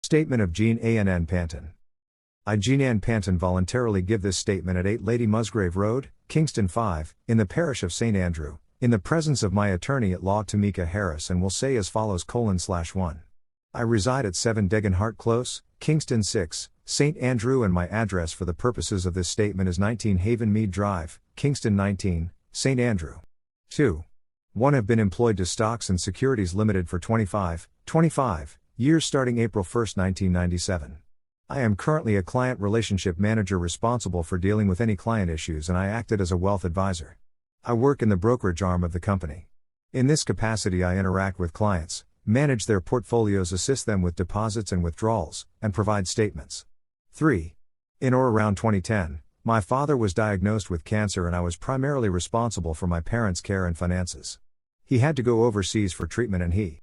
Statement of Jean Ann Panton. I, Jean Ann Panton, voluntarily give this statement at 8 Lady Musgrave Road, Kingston 5, in the parish of St. Andrew, in the presence of my attorney at law Tamika Harris, and will say as follows: :1. I reside at 7 Degenhart Close, Kingston 6, St. Andrew, and my address for the purposes of this statement is 19 Haven Mead Drive, Kingston 19, St. Andrew. 2. 1. Have been employed to Stocks and Securities Limited for 25 years starting April 1, 1997. I am currently a client relationship manager responsible for dealing with any client issues, and I acted as a wealth advisor. I work in the brokerage arm of the company. In this capacity, I interact with clients, manage their portfolios, assist them with deposits and withdrawals, and provide statements. 3. In or around 2010, my father was diagnosed with cancer, and I was primarily responsible for my parents' care and finances. He had to go overseas for treatment, and he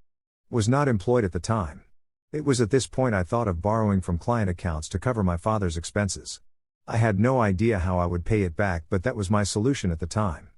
was not employed at the time. It was at this point I thought of borrowing from client accounts to cover my father's expenses. I had no idea how I would pay it back, but that was my solution at the time.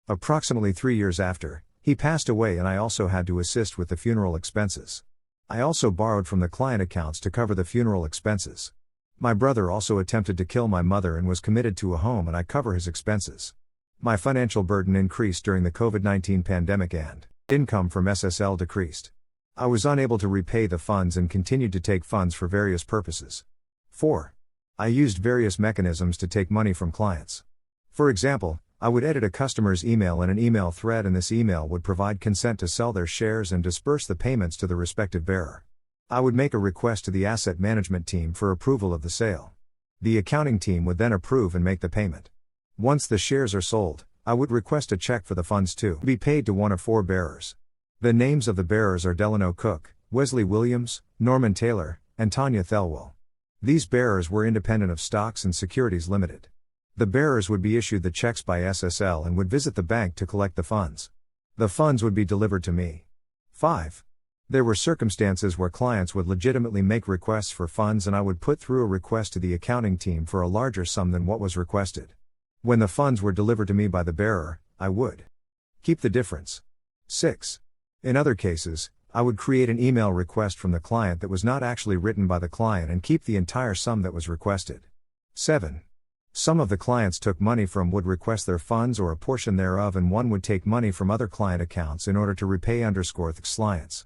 Approximately 3 years after, he passed away, and I also had to assist with the funeral expenses. I also borrowed from the client accounts to cover the funeral expenses. My brother also attempted to kill my mother and was committed to a home, and I cover his expenses. My financial burden increased during the COVID-19 pandemic, and income from SSL decreased. I was unable to repay the funds and continued to take funds for various purposes. 4. I used various mechanisms to take money from clients. For example, I would edit a customer's email in an email thread, and this email would provide consent to sell their shares and disperse the payments to the respective bearer. I would make a request to the asset management team for approval of the sale. The accounting team would then approve and make the payment. Once the shares are sold, I would request a check for the funds to be paid to one of 4 bearers. The names of the bearers are Delano Cook, Wesley Williams, Norman Taylor, and Tanya Thelwell. These bearers were independent of Stocks and Securities Limited. The bearers would be issued the checks by SSL and would visit the bank to collect the funds. The funds would be delivered to me. 5. There were circumstances where clients would legitimately make requests for funds, and I would put through a request to the accounting team for a larger sum than what was requested. When the funds were delivered to me by the bearer, I would keep the difference. 6. In other cases, I would create an email request from the client that was not actually written by the client and keep the entire sum that was requested. 7. Some of the clients took money from would request their funds or a portion thereof, and one would take money from other client accounts in order to repay _the clients.